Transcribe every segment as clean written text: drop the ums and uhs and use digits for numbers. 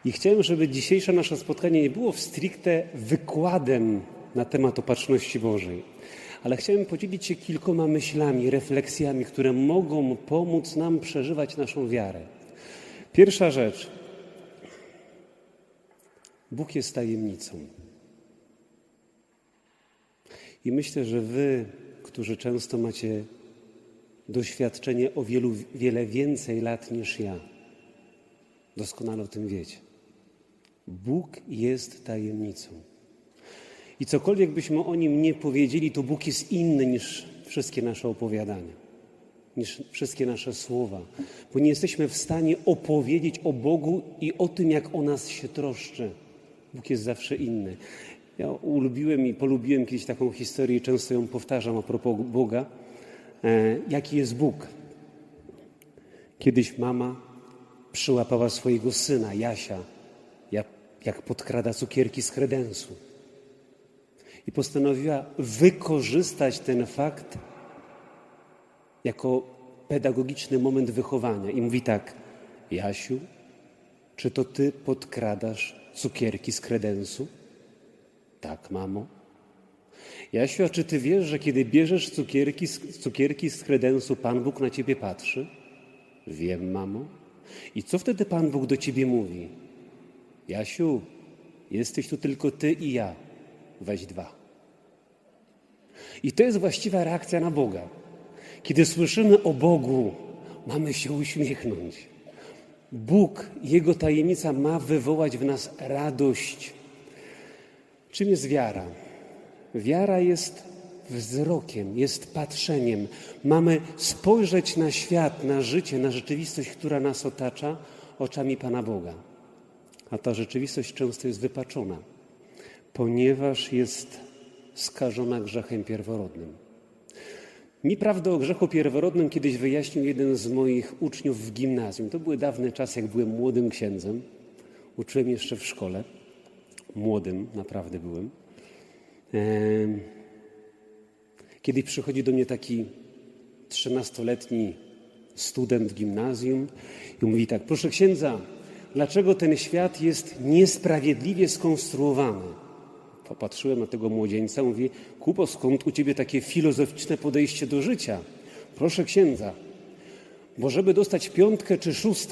I chciałem, żeby dzisiejsze nasze spotkanie nie było stricte wykładem na temat opatrzności Bożej, ale chciałem podzielić się kilkoma myślami, refleksjami, które mogą pomóc nam przeżywać naszą wiarę. Pierwsza rzecz. Bóg jest tajemnicą. I myślę, że wy, którzy często macie doświadczenie o wiele więcej lat niż ja, doskonale o tym wiecie. Bóg jest tajemnicą. I cokolwiek byśmy o Nim nie powiedzieli, to Bóg jest inny niż wszystkie nasze opowiadania, niż wszystkie nasze słowa. Bo nie jesteśmy w stanie opowiedzieć o Bogu i o tym, jak o nas się troszczy. Bóg jest zawsze inny. Ja ulubiłem i polubiłem kiedyś taką historię i często ją powtarzam a propos Boga. Jaki jest Bóg? Kiedyś mama przyłapała swojego syna, Jasia, jak podkrada cukierki z kredensu. I postanowiła wykorzystać ten fakt jako pedagogiczny moment wychowania. I mówi tak: Jasiu, czy to ty podkradasz cukierki z kredensu? Tak, mamo. Jasiu, a czy ty wiesz, że kiedy bierzesz cukierki z kredensu, Pan Bóg na ciebie patrzy? Wiem, mamo. I co wtedy Pan Bóg do ciebie mówi? Jasiu, jesteś tu tylko ty i ja. Weź 2. I to jest właściwa reakcja na Boga. Kiedy słyszymy o Bogu, mamy się uśmiechnąć. Bóg, Jego tajemnica ma wywołać w nas radość. Czym jest wiara? Wiara jest wzrokiem, jest patrzeniem. Mamy spojrzeć na świat, na życie, na rzeczywistość, która nas otacza, oczami Pana Boga. A ta rzeczywistość często jest wypaczona, ponieważ jest skażona grzechem pierworodnym. Mi prawdę o grzechu pierworodnym kiedyś wyjaśnił jeden z moich uczniów w gimnazjum. To były dawne czasy, jak byłem młodym księdzem. Uczyłem jeszcze w szkole. Młodym naprawdę byłem. Kiedy przychodzi do mnie taki 13-letni student gimnazjum i mówi tak: proszę księdza, dlaczego ten świat jest niesprawiedliwie skonstruowany? Popatrzyłem na tego młodzieńca i mówię: Kubo, skąd u ciebie takie filozoficzne podejście do życia? Proszę księdza, bo żeby dostać 5 czy 6,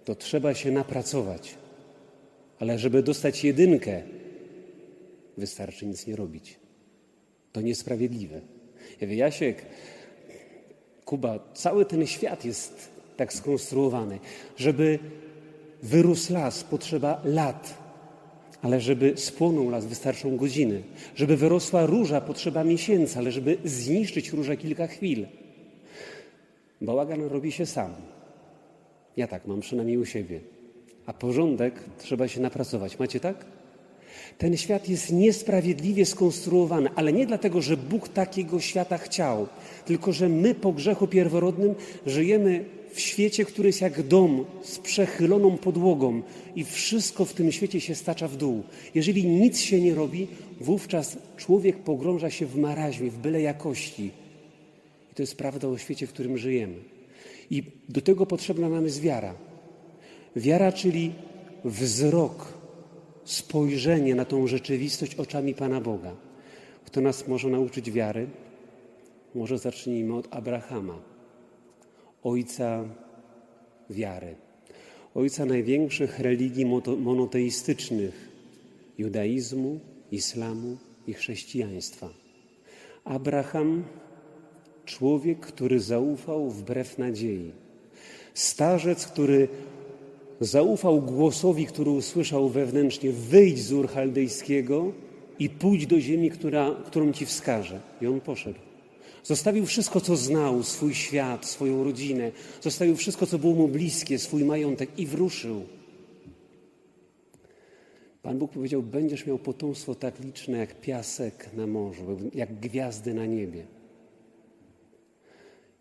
to trzeba się napracować. Ale żeby dostać 1, wystarczy nic nie robić. To niesprawiedliwe. Ja mówię: Jasiek, Kuba, cały ten świat jest tak skonstruowany. Żeby wyrósł las, potrzeba lat. Ale żeby spłonął las, wystarczą godziny. Żeby wyrosła róża, potrzeba miesięcy, ale żeby zniszczyć różę, kilka chwil. Bałagan robi się sam. Ja tak mam przynajmniej u siebie. A porządek trzeba się napracować. Macie tak? Ten świat jest niesprawiedliwie skonstruowany, ale nie dlatego, że Bóg takiego świata chciał, tylko że my po grzechu pierworodnym żyjemy w świecie, który jest jak dom z przechyloną podłogą i wszystko w tym świecie się stacza w dół. Jeżeli nic się nie robi, wówczas człowiek pogrąża się w maraźmie, w byle jakości. I to jest prawda o świecie, w którym żyjemy. I do tego potrzebna nam jest wiara. Wiara, czyli wzrok, spojrzenie na tą rzeczywistość oczami Pana Boga. Kto nas może nauczyć wiary? Może zacznijmy od Abrahama, ojca wiary, ojca największych religii monoteistycznych, judaizmu, islamu i chrześcijaństwa. Abraham, człowiek, który zaufał wbrew nadziei. Starzec, który zaufał głosowi, który usłyszał wewnętrznie: wyjdź z Ur Chaldejskiego i pójdź do ziemi, którą ci wskażę. I on poszedł. Zostawił wszystko, co znał, swój świat, swoją rodzinę. Zostawił wszystko, co było mu bliskie, swój majątek i wyruszył. Pan Bóg powiedział: będziesz miał potomstwo tak liczne jak piasek na morzu, jak gwiazdy na niebie.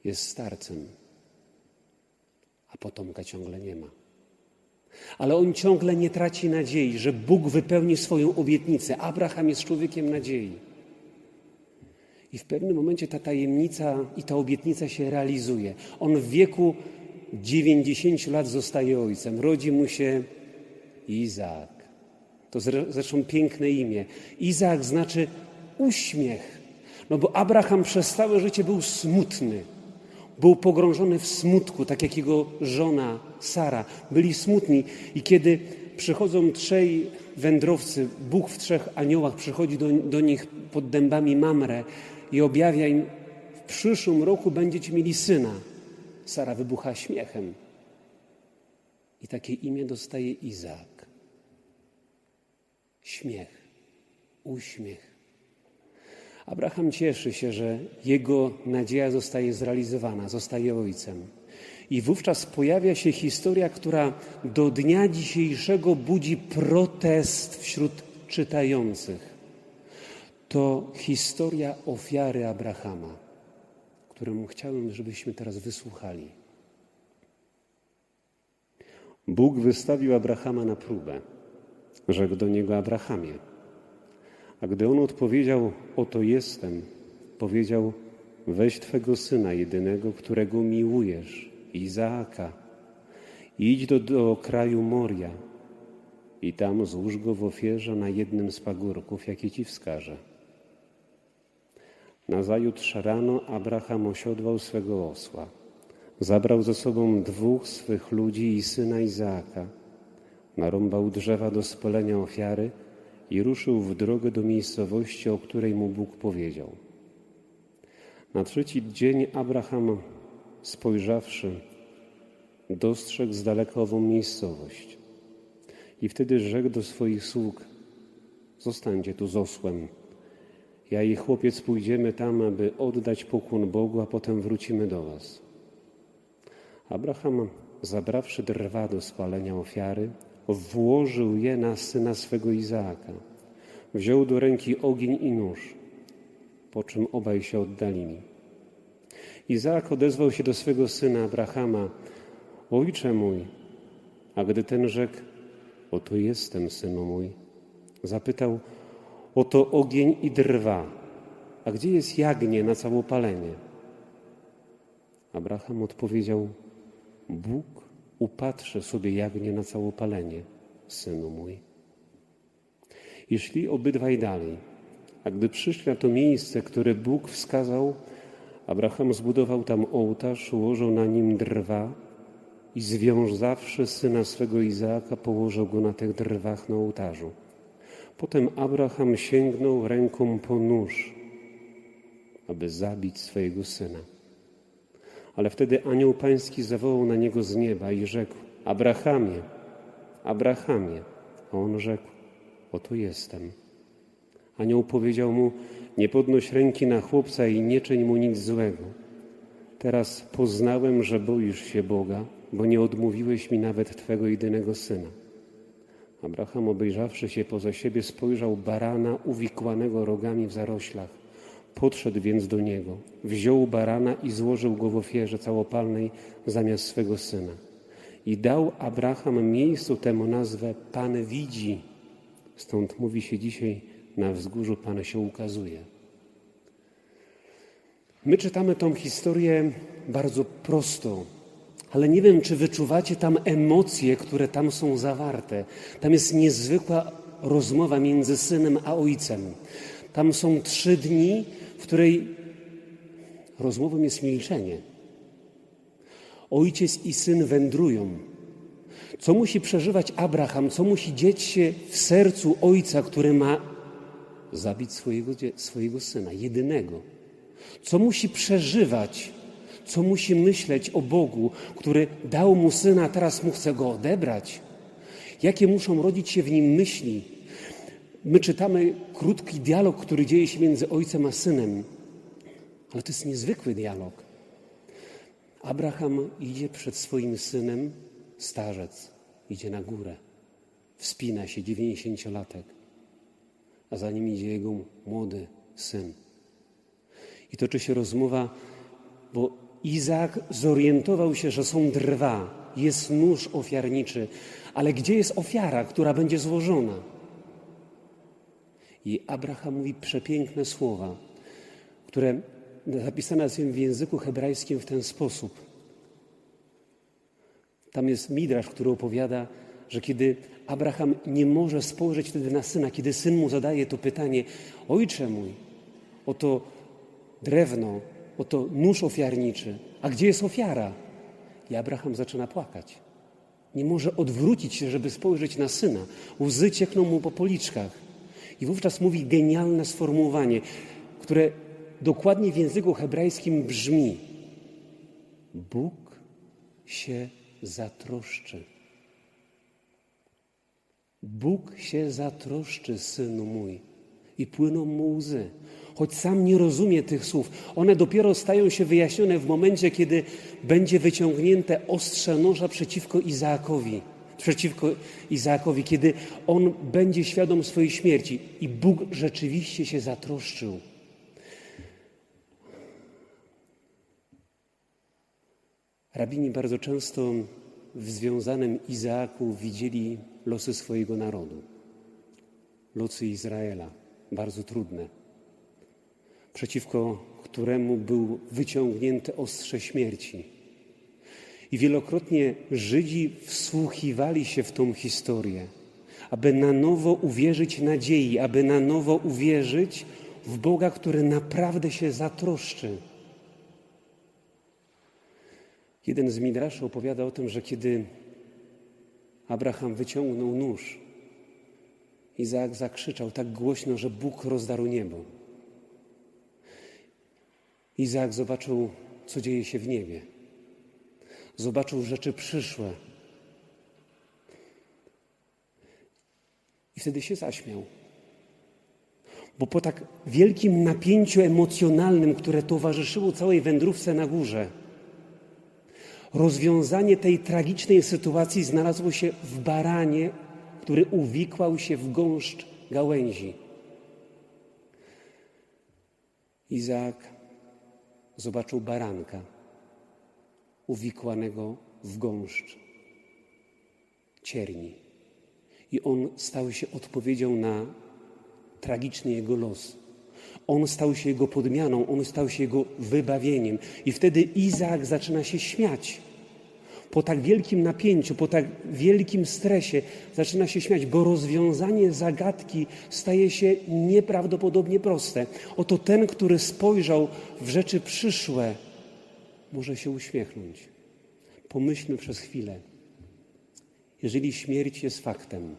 Jest starcem, a potomka ciągle nie ma. Ale on ciągle nie traci nadziei, że Bóg wypełni swoją obietnicę. Abraham jest człowiekiem nadziei. I w pewnym momencie ta tajemnica i ta obietnica się realizuje. On w wieku 90 lat zostaje ojcem. Rodzi mu się Izaak. To zresztą piękne imię. Izaak znaczy uśmiech. No bo Abraham przez całe życie był smutny. Był pogrążony w smutku, tak jak jego żona Sara. Byli smutni i kiedy przychodzą trzej wędrowcy, Bóg w trzech aniołach przychodzi do nich pod dębami Mamre i objawia im: w przyszłym roku będziecie mieli syna. Sara wybucha śmiechem. I takie imię dostaje Izaak. Śmiech, uśmiech. Abraham cieszy się, że jego nadzieja zostaje zrealizowana, zostaje ojcem. I wówczas pojawia się historia, która do dnia dzisiejszego budzi protest wśród czytających. To historia ofiary Abrahama, którą chciałem, żebyśmy teraz wysłuchali. Bóg wystawił Abrahama na próbę. Rzekł do niego: Abrahamie. A gdy on odpowiedział: oto jestem, powiedział: weź twego syna jedynego, którego miłujesz, Izaaka, idź do kraju Moria i tam złóż go w ofierze na jednym z pagórków, jakie ci wskażę. Nazajutrz rano Abraham osiodłał swego osła. Zabrał ze sobą 2 swych ludzi i syna Izaaka. Narąbał drzewa do spalenia ofiary i ruszył w drogę do miejscowości, o której mu Bóg powiedział. Na 3. dzień Abraham, spojrzawszy, dostrzegł z daleka ową miejscowość. I wtedy rzekł do swoich sług: zostańcie tu z osłem. Ja i chłopiec pójdziemy tam, aby oddać pokłon Bogu, a potem wrócimy do was. Abraham, zabrawszy drwa do spalenia ofiary, włożył je na syna swego Izaaka. Wziął do ręki ogień i nóż, po czym obaj się oddalili. Izaak odezwał się do swego syna Abrahama: ojcze mój. A gdy ten rzekł: oto jestem, synu mój, zapytał: oto ogień i drwa, a gdzie jest jagnię na całopalenie? Abraham odpowiedział: Bóg upatrzy sobie jagnię na całopalenie, synu mój. I szli obydwaj dalej, a gdy przyszli na to miejsce, które Bóg wskazał, Abraham zbudował tam ołtarz, ułożył na nim drwa i związawszy syna swego Izaaka, położył go na tych drwach na ołtarzu. Potem Abraham sięgnął ręką po nóż, aby zabić swojego syna. Ale wtedy anioł pański zawołał na niego z nieba i rzekł: Abrahamie, Abrahamie. A on rzekł: oto jestem. Anioł powiedział mu: nie podnoś ręki na chłopca i nie czyń mu nic złego. Teraz poznałem, że boisz się Boga, bo nie odmówiłeś mi nawet twego jedynego syna. Abraham, obejrzawszy się poza siebie, spojrzał barana uwikłanego rogami w zaroślach. Podszedł więc do niego, wziął barana i złożył go w ofierze całopalnej zamiast swego syna. I dał Abraham miejscu temu nazwę Pan widzi. Stąd mówi się dzisiaj: na wzgórzu Pan się ukazuje. My czytamy tą historię bardzo prosto, ale nie wiem, czy wyczuwacie tam emocje, które tam są zawarte. Tam jest niezwykła rozmowa między synem a ojcem. Tam są 3 dni, w której rozmową jest milczenie. Ojciec i syn wędrują. Co musi przeżywać Abraham? Co musi dzieć się w sercu ojca, który ma zabić swojego syna, jedynego? Co musi przeżywać? Co musi myśleć o Bogu, który dał mu syna, a teraz mu chce go odebrać? Jakie muszą rodzić się w nim myśli? My czytamy krótki dialog, który dzieje się między ojcem a synem, ale to jest niezwykły dialog. Abraham idzie przed swoim synem, starzec, idzie na górę, wspina się, 90-latek, a za nim idzie jego młody syn. I toczy się rozmowa, bo Izaak zorientował się, że są drwa, jest nóż ofiarniczy, ale gdzie jest ofiara, która będzie złożona? I Abraham mówi przepiękne słowa, które zapisane są w języku hebrajskim w ten sposób. Tam jest midrasz, który opowiada, że kiedy Abraham nie może spojrzeć wtedy na syna, kiedy syn mu zadaje to pytanie: ojcze mój, oto drewno, oto nóż ofiarniczy, a gdzie jest ofiara? I Abraham zaczyna płakać. Nie może odwrócić się, żeby spojrzeć na syna. Łzy ciekną mu po policzkach. I wówczas mówi genialne sformułowanie, które dokładnie w języku hebrajskim brzmi: Bóg się zatroszczy. Bóg się zatroszczy, synu mój. I płyną mu łzy. Choć sam nie rozumie tych słów, one dopiero stają się wyjaśnione w momencie, kiedy będzie wyciągnięte ostrze noża przeciwko Izaakowi, kiedy on będzie świadom swojej śmierci. I Bóg rzeczywiście się zatroszczył. Rabini bardzo często w związanym Izaaku widzieli losy swojego narodu, losy Izraela, bardzo trudne, przeciwko któremu był wyciągnięte ostrze śmierci. I wielokrotnie Żydzi wsłuchiwali się w tą historię, aby na nowo uwierzyć nadziei, aby na nowo uwierzyć w Boga, który naprawdę się zatroszczy. Jeden z midraszy opowiada o tym, że kiedy Abraham wyciągnął nóż, Izaak zakrzyczał tak głośno, że Bóg rozdarł niebo. Izaak zobaczył, co dzieje się w niebie. Zobaczył rzeczy przyszłe. I wtedy się zaśmiał. Bo po tak wielkim napięciu emocjonalnym, które towarzyszyło całej wędrówce na górze, rozwiązanie tej tragicznej sytuacji znalazło się w baranie, który uwikłał się w gąszcz gałęzi. Izaak zobaczył baranka uwikłanego w gąszcz cierni. I on stał się odpowiedzią na tragiczny jego los. On stał się jego podmianą, on stał się jego wybawieniem. I wtedy Izaak zaczyna się śmiać. Po tak wielkim napięciu, po tak wielkim stresie zaczyna się śmiać, bo rozwiązanie zagadki staje się nieprawdopodobnie proste. Oto ten, który spojrzał w rzeczy przyszłe, może się uśmiechnąć. Pomyślmy przez chwilę. Jeżeli śmierć jest faktem,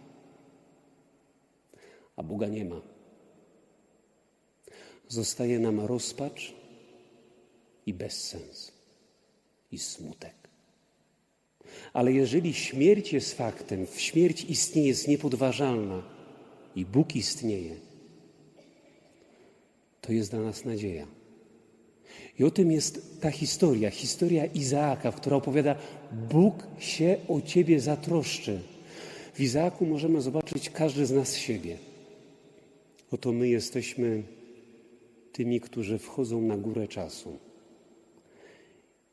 a Boga nie ma, zostaje nam rozpacz i bezsens, i smutek. Ale jeżeli śmierć jest faktem, śmierć istnieje, jest niepodważalna i Bóg istnieje, to jest dla nas nadzieja. I o tym jest ta historia Izaaka, która opowiada: Bóg się o ciebie zatroszczy. W Izaaku możemy zobaczyć każdy z nas siebie. Oto my jesteśmy tymi, którzy wchodzą na górę czasu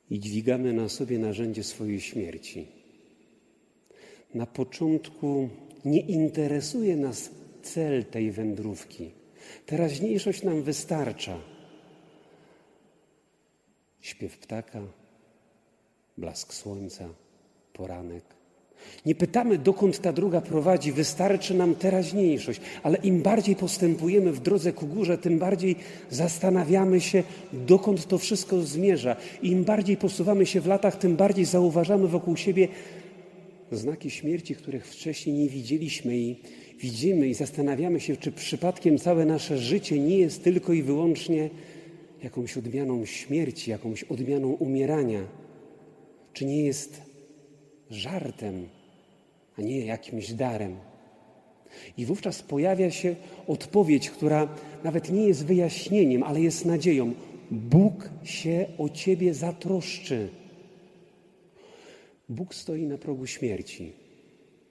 i dźwigamy na sobie narzędzie swojej śmierci. Na początku nie interesuje nas cel tej wędrówki. Teraźniejszość nam wystarcza. Śpiew ptaka, blask słońca, poranek. Nie pytamy, dokąd ta droga prowadzi, wystarczy nam teraźniejszość, ale im bardziej postępujemy w drodze ku górze, tym bardziej zastanawiamy się, dokąd to wszystko zmierza. I im bardziej posuwamy się w latach, tym bardziej zauważamy wokół siebie znaki śmierci, których wcześniej nie widzieliśmy i widzimy i zastanawiamy się, czy przypadkiem całe nasze życie nie jest tylko i wyłącznie jakąś odmianą śmierci, jakąś odmianą umierania. Czy nie jest żartem, a nie jakimś darem. I wówczas pojawia się odpowiedź, która nawet nie jest wyjaśnieniem, ale jest nadzieją. Bóg się o ciebie zatroszczy. Bóg stoi na progu śmierci.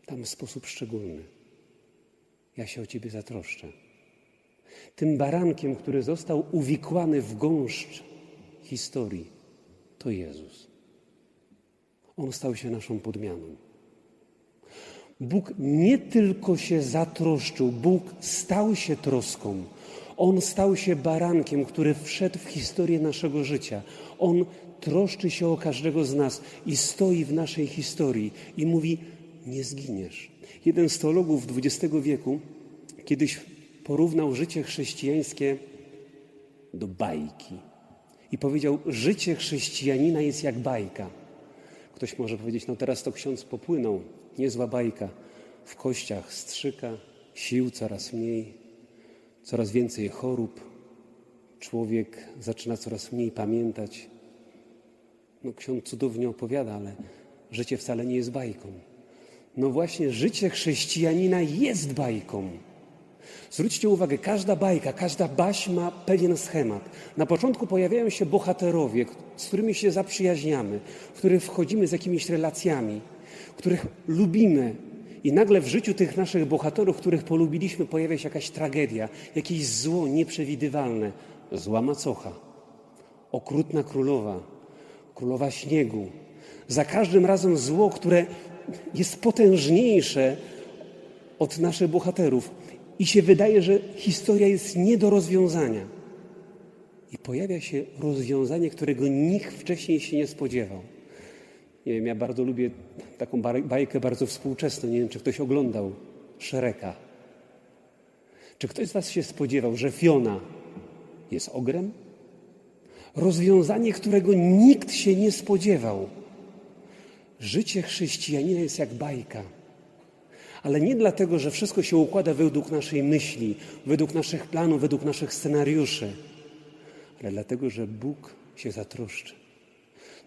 Tam w sposób szczególny. Ja się o ciebie zatroszczę. Tym barankiem, który został uwikłany w gąszcz historii, to Jezus. On stał się naszą podmianą. Bóg nie tylko się zatroszczył, Bóg stał się troską. On stał się barankiem, który wszedł w historię naszego życia. On troszczy się o każdego z nas i stoi w naszej historii i mówi: nie zginiesz. Jeden z teologów XX wieku kiedyś porównał życie chrześcijańskie do bajki. I powiedział, życie chrześcijanina jest jak bajka. Ktoś może powiedzieć, no teraz to ksiądz popłynął, niezła bajka. W kościach strzyka, sił coraz mniej, coraz więcej chorób. Człowiek zaczyna coraz mniej pamiętać. No ksiądz cudownie opowiada, ale życie wcale nie jest bajką. No właśnie, życie chrześcijanina jest bajką. Zwróćcie uwagę, każda bajka, każda baśń ma pewien schemat. Na początku pojawiają się bohaterowie, z którymi się zaprzyjaźniamy, w których wchodzimy z jakimiś relacjami, których lubimy. I nagle w życiu tych naszych bohaterów, których polubiliśmy, pojawia się jakaś tragedia, jakieś zło nieprzewidywalne. Zła macocha, okrutna królowa, królowa śniegu. Za każdym razem zło, które jest potężniejsze od naszych bohaterów. I się wydaje, że historia jest nie do rozwiązania. I pojawia się rozwiązanie, którego nikt wcześniej się nie spodziewał. Nie wiem, ja bardzo lubię taką bajkę bardzo współczesną. Nie wiem, czy ktoś oglądał Shreka. Czy ktoś z was się spodziewał, że Fiona jest ogrem? Rozwiązanie, którego nikt się nie spodziewał. Życie chrześcijanina jest jak bajka. Ale nie dlatego, że wszystko się układa według naszej myśli, według naszych planów, według naszych scenariuszy, ale dlatego, że Bóg się zatroszczy.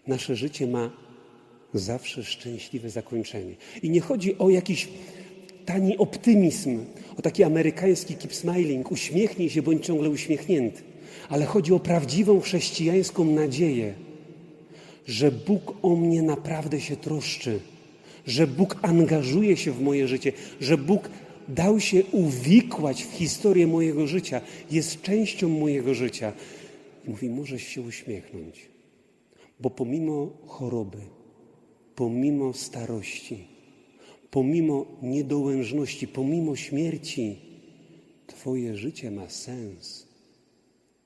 Nasze życie ma zawsze szczęśliwe zakończenie. I nie chodzi o jakiś tani optymizm, o taki amerykański keep smiling, uśmiechnij się, bądź ciągle uśmiechnięty, ale chodzi o prawdziwą chrześcijańską nadzieję, że Bóg o mnie naprawdę się troszczy, że Bóg angażuje się w moje życie, że Bóg dał się uwikłać w historię mojego życia, jest częścią mojego życia. I mówi, możesz się uśmiechnąć, bo pomimo choroby, pomimo starości, pomimo niedołężności, pomimo śmierci, twoje życie ma sens.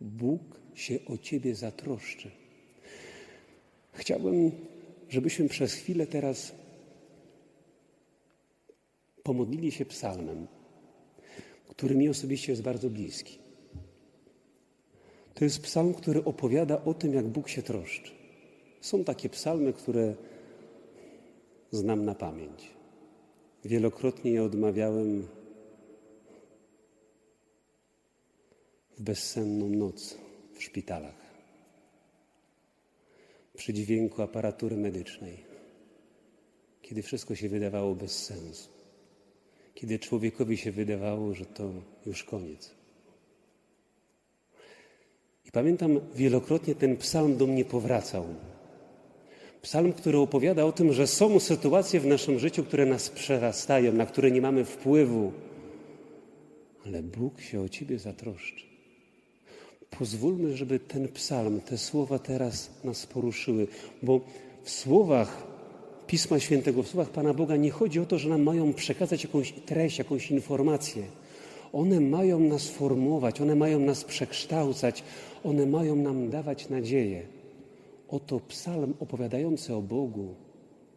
Bóg się o ciebie zatroszczy. Chciałbym, żebyśmy przez chwilę teraz pomodlili się psalmem, który mi osobiście jest bardzo bliski. To jest psalm, który opowiada o tym, jak Bóg się troszczy. Są takie psalmy, które znam na pamięć. Wielokrotnie je odmawiałem w bezsenną noc w szpitalach, przy dźwięku aparatury medycznej, kiedy wszystko się wydawało bez sensu, kiedy człowiekowi się wydawało, że to już koniec. I pamiętam, wielokrotnie ten psalm do mnie powracał. Psalm, który opowiada o tym, że są sytuacje w naszym życiu, które nas przerastają, na które nie mamy wpływu, ale Bóg się o ciebie zatroszczy. Pozwólmy, żeby ten psalm, te słowa teraz nas poruszyły, bo w słowach Pisma Świętego, w słowach Pana Boga nie chodzi o to, że nam mają przekazać jakąś treść, jakąś informację. One mają nas formować, one mają nas przekształcać, one mają nam dawać nadzieję. Oto psalm opowiadający o Bogu,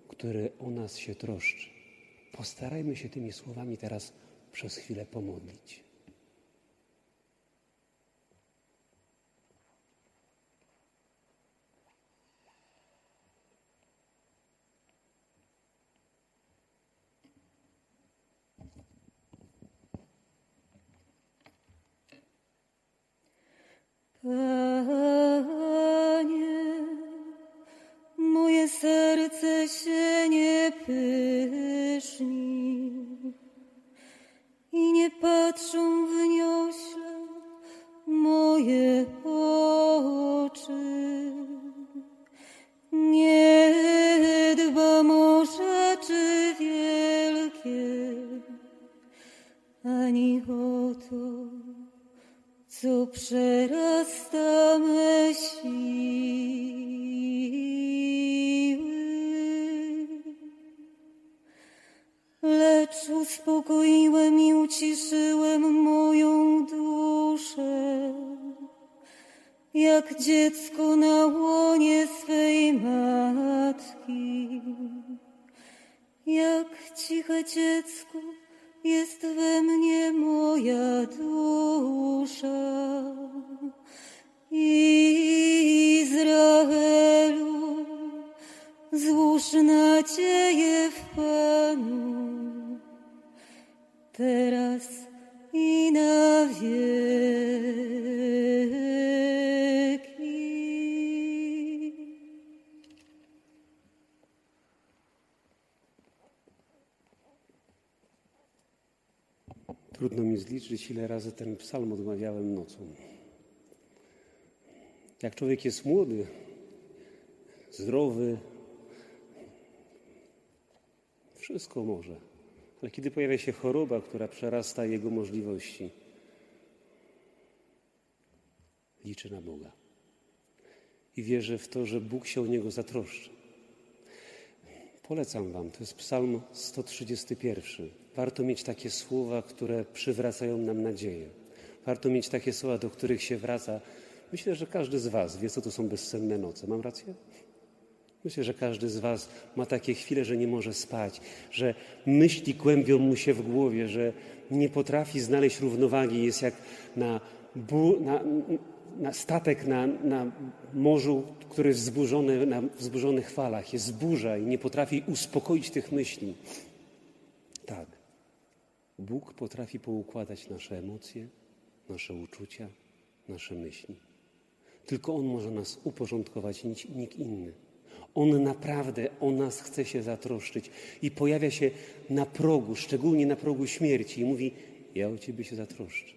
który o nas się troszczy. Postarajmy się tymi słowami teraz przez chwilę pomodlić. Panie, moje serce się nie pyszni i nie patrzą wniośle moje oczy. Nie dbam o rzeczy wielkie, ani o to, co przerasta me siły, lecz uspokoiłem i uciszyłem moją duszę, jak dziecko na łonie swej matki. jak ciche dziecko jest we mnie moja dusza. Izraelu, złóż nadzieję w Panu, teraz i na wieki. Trudno mi zliczyć, ile razy ten psalm odmawiałem nocą. Jak człowiek jest młody, zdrowy, wszystko może. Ale kiedy pojawia się choroba, która przerasta jego możliwości, liczy na Boga. I wierzę w to, że Bóg się o niego zatroszczy. Polecam wam, to jest psalm 131. Warto mieć takie słowa, które przywracają nam nadzieję. Warto mieć takie słowa, do których się wraca. Myślę, że każdy z was wie, co to są bezsenne noce. Mam rację? Myślę, że każdy z was ma takie chwile, że nie może spać, że myśli kłębią mu się w głowie, że nie potrafi znaleźć równowagi. Jest jak na statek na morzu, który jest wzburzony na wzburzonych falach. Jest burza i nie potrafi uspokoić tych myśli. Tak, Bóg potrafi poukładać nasze emocje, nasze uczucia, nasze myśli. Tylko On może nas uporządkować, nikt inny. On naprawdę o nas chce się zatroszczyć i pojawia się na progu, szczególnie na progu śmierci i mówi: ja o ciebie się zatroszczę.